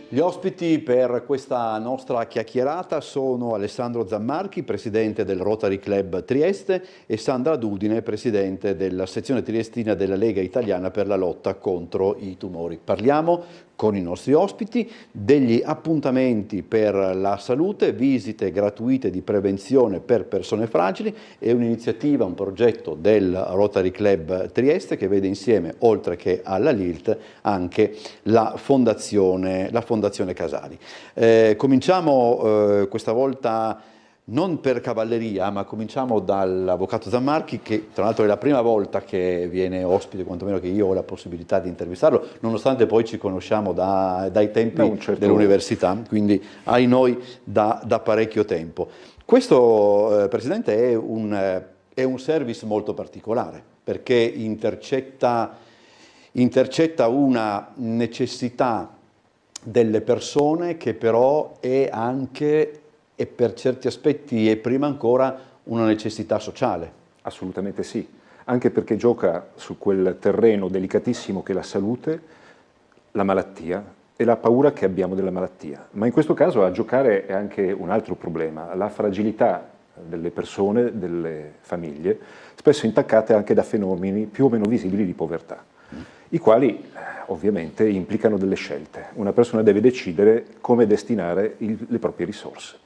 Gli ospiti per questa nostra chiacchierata sono Alessandro Zammarchi, presidente del Rotary Club Trieste, e Sandra Dudine, presidente della sezione triestina della Lega Italiana per la lotta contro i tumori. Parliamo con i nostri ospiti degli appuntamenti per la salute, visite gratuite di prevenzione per persone fragili e un'iniziativa, un progetto del Rotary Club Trieste che vede insieme, oltre che alla LILT, anche la Fondazione Casali. Cominciamo questa volta non per cavalleria, ma cominciamo dall'avvocato Zammarchi, che tra l'altro è la prima volta che viene ospite, quantomeno che io ho la possibilità di intervistarlo, nonostante poi ci conosciamo dai tempi dell'università, quindi ai noi da parecchio tempo. Questo, Presidente, è un service molto particolare, perché intercetta una necessità delle persone che però è anche, e per certi aspetti e prima ancora, una necessità sociale. Assolutamente sì, anche perché gioca su quel terreno delicatissimo che è la salute, la malattia e la paura che abbiamo della malattia. Ma in questo caso a giocare è anche un altro problema, la fragilità delle persone, delle famiglie, spesso intaccate anche da fenomeni più o meno visibili di povertà, i quali ovviamente implicano delle scelte. Una persona deve decidere come destinare le proprie risorse.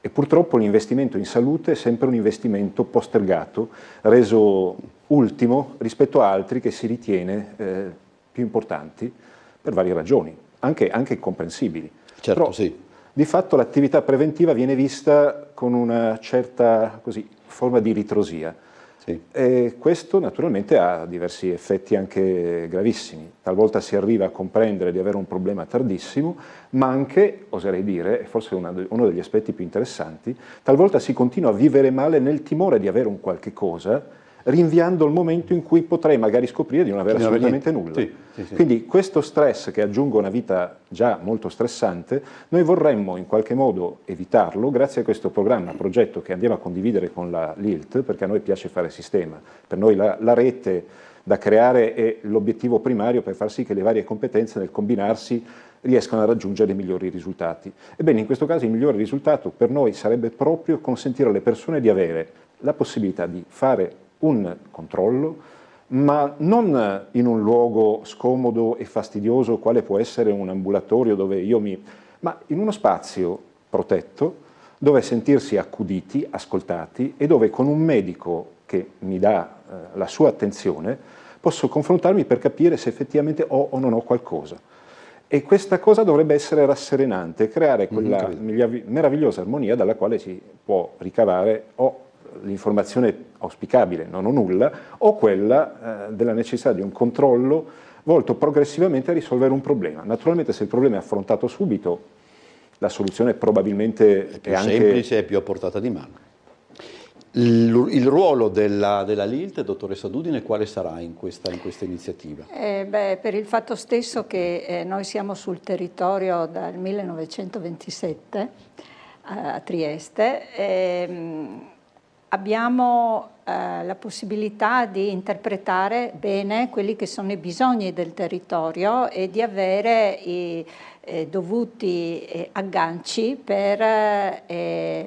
E purtroppo l'investimento in salute è sempre un investimento postergato, reso ultimo rispetto a altri che si ritiene più importanti per varie ragioni, anche comprensibili. Certo, però, sì. Di fatto l'attività preventiva viene vista con una certa forma di ritrosia. Sì. E questo naturalmente ha diversi effetti anche gravissimi. Talvolta si arriva a comprendere di avere un problema tardissimo, ma anche, oserei dire, e forse uno degli aspetti più interessanti, talvolta si continua a vivere male nel timore di avere un qualche cosa, rinviando il momento in cui potrei magari scoprire di non avere assolutamente nulla. Sì. Quindi questo stress che aggiunge una vita già molto stressante, noi vorremmo in qualche modo evitarlo grazie a questo progetto che andiamo a condividere con la LILT, perché a noi piace fare sistema. Per noi la rete da creare è l'obiettivo primario per far sì che le varie competenze nel combinarsi riescano a raggiungere i migliori risultati. Ebbene, in questo caso il migliore risultato per noi sarebbe proprio consentire alle persone di avere la possibilità di fare un controllo, ma non in un luogo scomodo e fastidioso quale può essere un ambulatorio ma in uno spazio protetto dove sentirsi accuditi, ascoltati e dove con un medico che mi dà la sua attenzione posso confrontarmi per capire se effettivamente ho o non ho qualcosa. E questa cosa dovrebbe essere rasserenante, creare quella meravigliosa armonia dalla quale si può ricavare o l'informazione auspicabile, non ho nulla, o quella della necessità di un controllo volto progressivamente a risolvere un problema. Naturalmente se il problema è affrontato subito, la soluzione probabilmente è più semplice e più a portata di mano. Il ruolo della LILT, dottoressa Dudine, quale sarà in questa iniziativa? Per il fatto stesso che noi siamo sul territorio dal 1927 a Trieste, abbiamo la possibilità di interpretare bene quelli che sono i bisogni del territorio e di avere i dovuti agganci per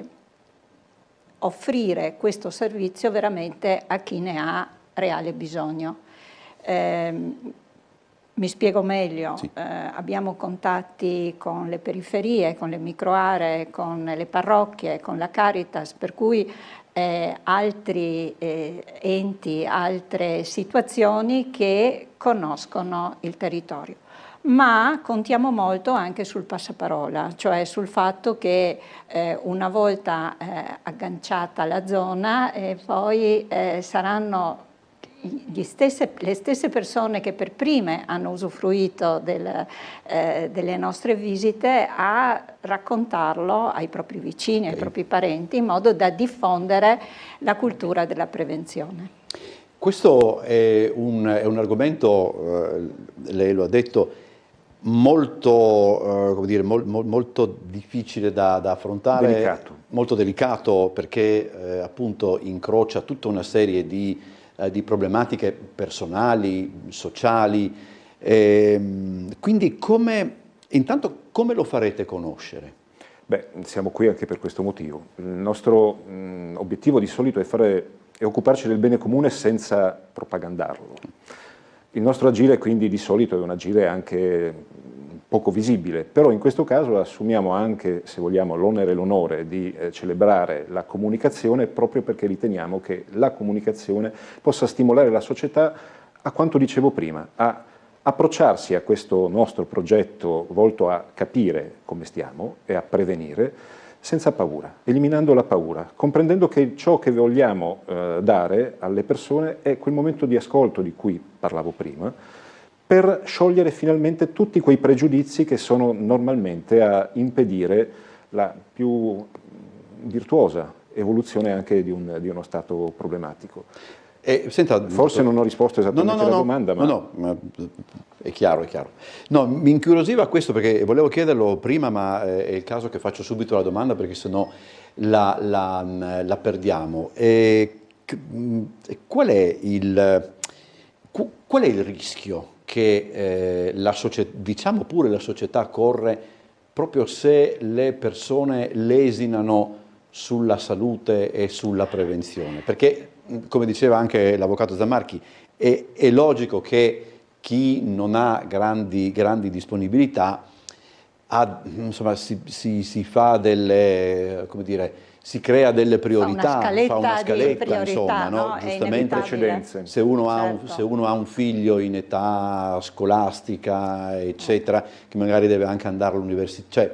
offrire questo servizio veramente a chi ne ha reale bisogno. Mi spiego meglio, sì. Abbiamo contatti con le periferie, con le microaree, con le parrocchie, con la Caritas, per cui altri enti, altre situazioni che conoscono il territorio. Ma contiamo molto anche sul passaparola, cioè sul fatto che una volta agganciata la zona poi saranno le stesse persone che per prime hanno usufruito delle nostre visite a raccontarlo ai propri vicini, ai propri parenti, in modo da diffondere la cultura della prevenzione. Questo è un argomento, lei lo ha detto, molto, come dire, molto difficile da affrontare, molto delicato, perché appunto incrocia tutta una serie di di problematiche personali, sociali. Quindi intanto come lo farete conoscere? Beh, siamo qui anche per questo motivo. Il nostro obiettivo di solito è occuparci del bene comune senza propagandarlo. Il nostro agire quindi di solito è un agire anche poco visibile, però in questo caso assumiamo anche, se vogliamo, l'onere e l'onore di celebrare la comunicazione proprio perché riteniamo che la comunicazione possa stimolare la società a quanto dicevo prima, a approcciarsi a questo nostro progetto volto a capire come stiamo e a prevenire senza paura, eliminando la paura, comprendendo che ciò che vogliamo dare alle persone è quel momento di ascolto di cui parlavo prima, per sciogliere finalmente tutti quei pregiudizi che sono normalmente a impedire la più virtuosa evoluzione anche di uno stato problematico. Senta, forse non ho risposto esattamente alla domanda, ma... No, è chiaro, è chiaro. No, mi incuriosiva questo perché volevo chiederlo prima, ma è il caso che faccio subito la domanda perché sennò la perdiamo. Qual è il rischio che diciamo pure la società corre proprio se le persone lesinano sulla salute e sulla prevenzione? Perché, come diceva anche l'avvocato Zammarchi, è logico che chi non ha grandi disponibilità insomma, si fa delle, come dire, si crea delle priorità, fa una scaletta insomma, no? Giustamente eccedenze. Se uno ha un figlio in età scolastica, eccetera, che magari deve anche andare all'università,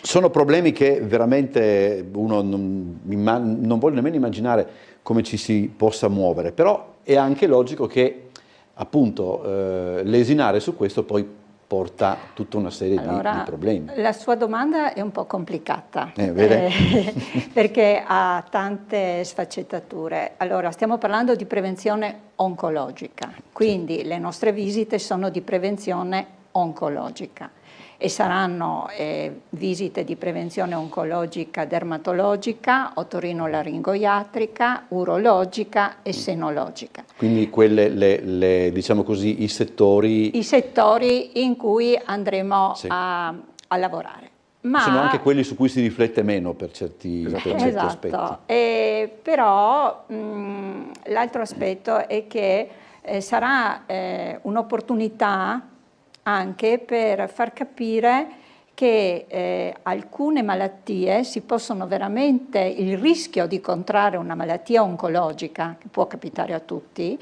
sono problemi che veramente uno non vuole nemmeno immaginare come ci si possa muovere, però è anche logico che appunto lesinare su questo poi porta tutta una serie di problemi. La sua domanda è un po' complicata perché ha tante sfaccettature. Allora, stiamo parlando di prevenzione oncologica, quindi le nostre visite sono di prevenzione oncologica e saranno visite di prevenzione oncologica dermatologica, otorinolaringoiatrica, urologica e senologica. Quindi quelle diciamo così, i settori in cui andremo a lavorare. Ma sono anche quelli su cui si riflette meno per certi aspetti. Però l'altro aspetto è che sarà un'opportunità anche per far capire che alcune malattie si possono veramente, il rischio di contrarre una malattia oncologica, che può capitare a tutti,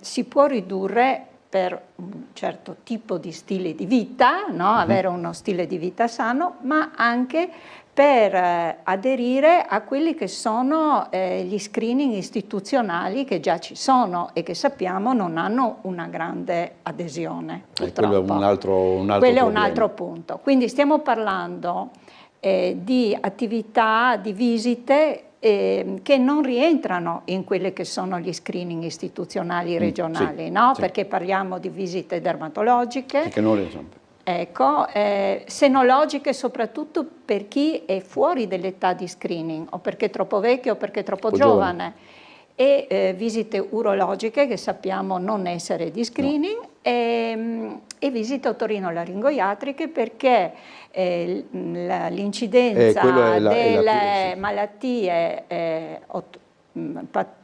si può ridurre per un certo tipo di stile di vita, no? Avere uno stile di vita sano, ma anche per aderire a quelli che sono gli screening istituzionali che già ci sono e che sappiamo non hanno una grande adesione. Quello è un altro quello è un altro punto. Quindi stiamo parlando di attività, di visite che non rientrano in quelle che sono gli screening istituzionali regionali, no? Sì. Perché parliamo di visite dermatologiche. Che non rientrano. Ecco, senologiche soprattutto per chi è fuori dell'età di screening, o perché è troppo vecchio o perché è troppo giovane, e visite urologiche che sappiamo non essere di screening, no. E visite otorinolaringoiatriche perché l'incidenza delle malattie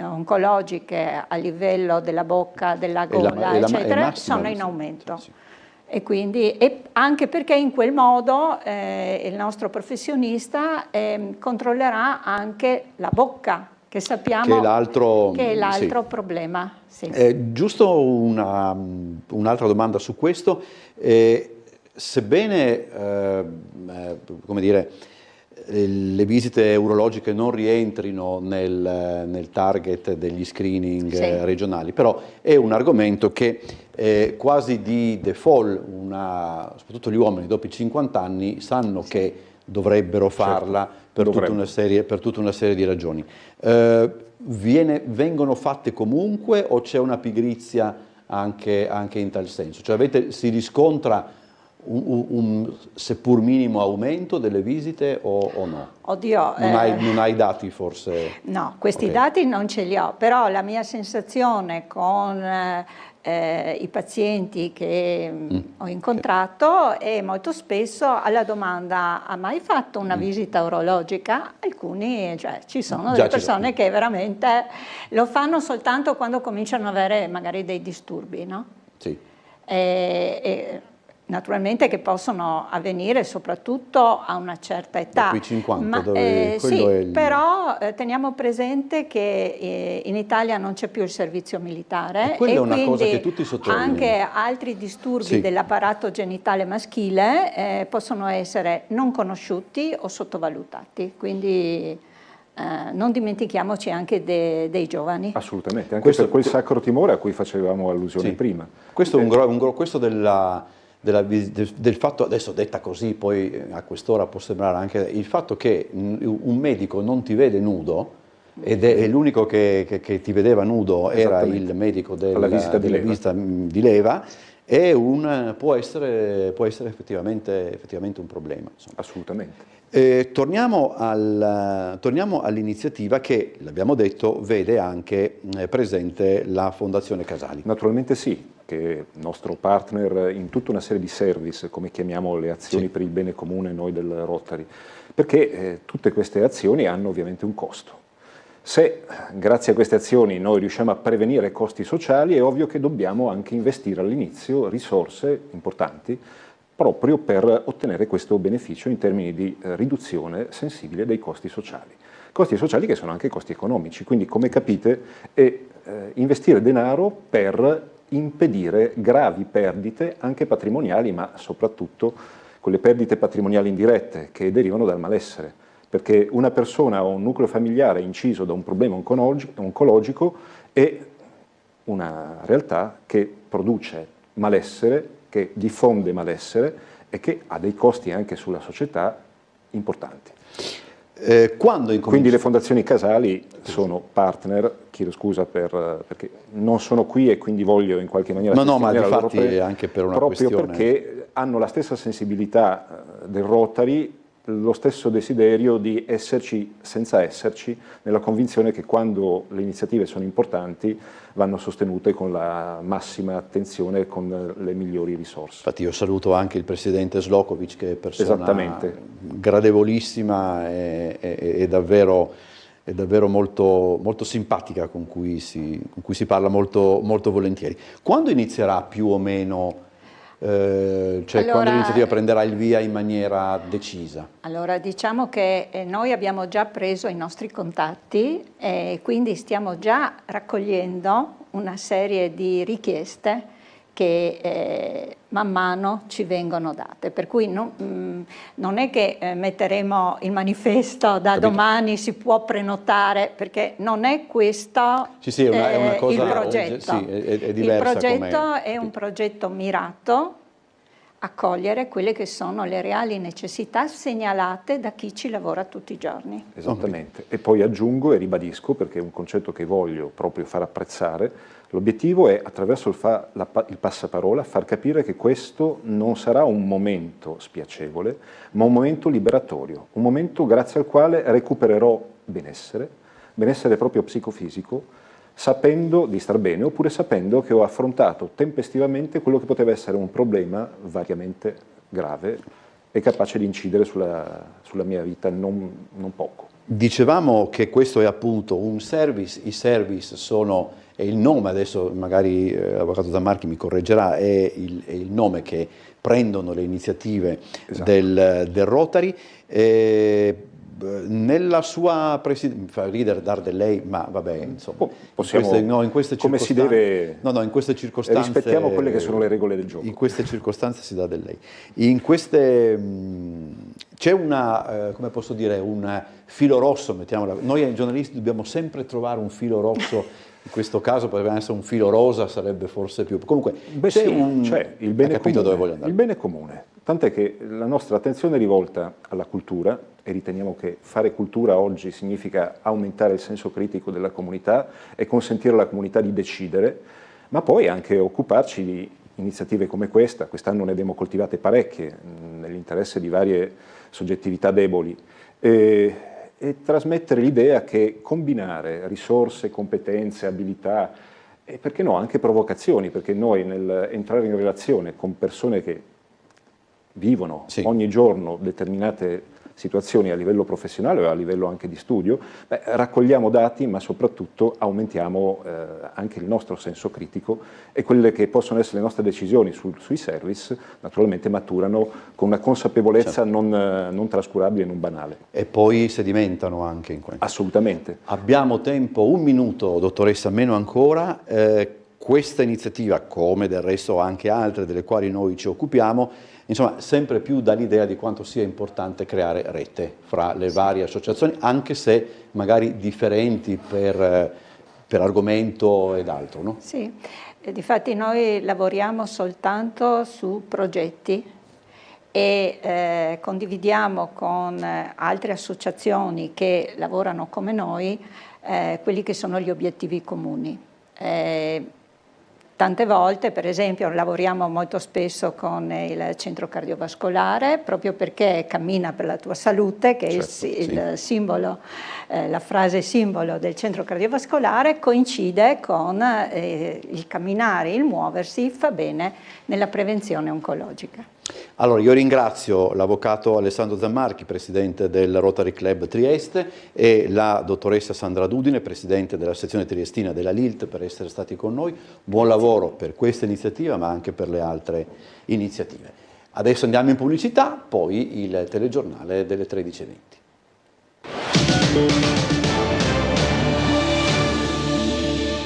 oncologiche a livello della bocca, della gola, eccetera, sono in aumento. Sì. E quindi, anche perché in quel modo il nostro professionista controllerà anche la bocca, che sappiamo che è l'altro problema. Sì. Giusto un'altra domanda su questo. Sebbene come dire, le visite urologiche non rientrino nel target degli screening regionali, però è un argomento che quasi di default, soprattutto gli uomini dopo i 50 anni sanno che dovrebbero farla per tutta una serie di ragioni. Vengono fatte comunque o c'è una pigrizia anche in tal senso? Cioè si riscontra seppur minimo aumento delle visite o no? Oddio, Non hai dati forse? No, questi Ok. dati non ce li ho, però la mia sensazione con i pazienti che ho incontrato è molto spesso alla domanda: ha mai fatto una visita urologica? Alcuni, cioè ci sono delle persone che veramente lo fanno soltanto quando cominciano ad avere magari dei disturbi, no? Sì. Naturalmente che possono avvenire soprattutto a una certa età. Da qui 50, ma, sì, però teniamo presente che in Italia non c'è più il servizio militare, e quella è una quindi cosa che tutti sottolineano. Anche altri disturbi Sì. dell'apparato genitale maschile possono essere non conosciuti o sottovalutati, quindi non dimentichiamoci anche dei giovani. Assolutamente, anche per quel sacro timore a cui facevamo allusione prima. Questo è questo del fatto, adesso detta così, poi a quest'ora può sembrare anche il fatto che un medico non ti vede nudo, ed è l'unico che ti vedeva nudo era il medico della visita di leva, può essere effettivamente un problema. Insomma. Assolutamente. Torniamo all'iniziativa che, l'abbiamo detto, vede anche presente la Fondazione Casali. Naturalmente sì, che è nostro partner in tutta una serie di service, come chiamiamo le azioni per il bene comune noi del Rotary, perché tutte queste azioni hanno ovviamente un costo. Se grazie a queste azioni noi riusciamo a prevenire costi sociali, è ovvio che dobbiamo anche investire all'inizio risorse importanti proprio per ottenere questo beneficio in termini di riduzione sensibile dei costi sociali. Costi sociali che sono anche costi economici, quindi come capite è investire denaro per impedire gravi perdite anche patrimoniali, ma soprattutto quelle perdite patrimoniali indirette che derivano dal malessere, perché una persona o un nucleo familiare inciso da un problema oncologico è una realtà che produce malessere, che diffonde malessere e che ha dei costi anche sulla società importanti. Quindi le fondazioni Casali sono partner, chiedo scusa perché non sono qui e quindi voglio in qualche maniera ma difatti anche per una proprio questione, perché hanno la stessa sensibilità del Rotary, lo stesso desiderio di esserci senza esserci, nella convinzione che quando le iniziative sono importanti vanno sostenute con la massima attenzione e con le migliori risorse. Infatti io saluto anche il presidente Slokovic, che è persona gradevolissima e davvero molto, molto simpatica, con cui si parla molto, molto volentieri. Quando inizierà più o meno? Quando l'iniziativa prenderà il via in maniera decisa? Allora, diciamo che noi abbiamo già preso i nostri contatti e quindi stiamo già raccogliendo una serie di richieste che man mano ci vengono date, per cui non è che metteremo il manifesto da domani si può prenotare, perché non è questo è una cosa, il progetto. È diversa. Il progetto è un progetto mirato a cogliere quelle che sono le reali necessità segnalate da chi ci lavora tutti i giorni. Esattamente. E poi aggiungo e ribadisco, perché è un concetto che voglio proprio far apprezzare, l'obiettivo è, attraverso il passaparola, far capire che questo non sarà un momento spiacevole, ma un momento liberatorio, un momento grazie al quale recupererò benessere proprio psicofisico, sapendo di star bene, oppure sapendo che ho affrontato tempestivamente quello che poteva essere un problema variamente grave e capace di incidere sulla mia vita non poco. Dicevamo che questo è appunto un service, i service è il nome, adesso magari l'avvocato Zammarchi mi correggerà, è il nome che prendono le iniziative del Rotary. Nella sua fa ridere dar del lei, ma vabbè, insomma, in queste come si deve, in queste circostanze rispettiamo quelle che sono le regole del gioco. In queste circostanze si dà del lei. C'è come posso dire, un filo rosso, mettiamola. Noi giornalisti dobbiamo sempre trovare un filo rosso. In questo caso potrebbe essere un filo rosa, sarebbe forse più. Comunque c'è il bene comune, dove voglio andare. Il bene comune. Tant'è che la nostra attenzione è rivolta alla cultura, e riteniamo che fare cultura oggi significa aumentare il senso critico della comunità e consentire alla comunità di decidere, ma poi anche occuparci di iniziative come questa, quest'anno ne abbiamo coltivate parecchie nell'interesse di varie soggettività deboli, e trasmettere l'idea che combinare risorse, competenze, abilità e perché no anche provocazioni, perché noi nell'entrare in relazione con persone che vivono ogni giorno determinate situazioni a livello professionale o a livello anche di studio, raccogliamo dati ma soprattutto aumentiamo anche il nostro senso critico, e quelle che possono essere le nostre decisioni sui service naturalmente maturano con una consapevolezza non trascurabile e non banale. E poi sedimentano anche in questo. Assolutamente. Abbiamo tempo, un minuto, dottoressa, meno ancora. Questa iniziativa, come del resto anche altre delle quali noi ci occupiamo, insomma, sempre più dà l'idea di quanto sia importante creare rete fra le varie associazioni, anche se magari differenti per argomento ed altro, no? Sì, difatti noi lavoriamo soltanto su progetti e condividiamo con altre associazioni che lavorano come noi quelli che sono gli obiettivi comuni. Tante volte, per esempio, lavoriamo molto spesso con il centro cardiovascolare, proprio perché cammina per la tua salute, che è il simbolo, la frase simbolo del centro cardiovascolare, coincide con il camminare, il muoversi, fa bene nella prevenzione oncologica. Allora, io ringrazio l'avvocato Alessandro Zammarchi, presidente del Rotary Club Trieste, e la dottoressa Sandra Dudine, presidente della sezione triestina della LILT, per essere stati con noi. Buon lavoro per questa iniziativa, ma anche per le altre iniziative. Adesso andiamo in pubblicità, poi il telegiornale delle 13:20.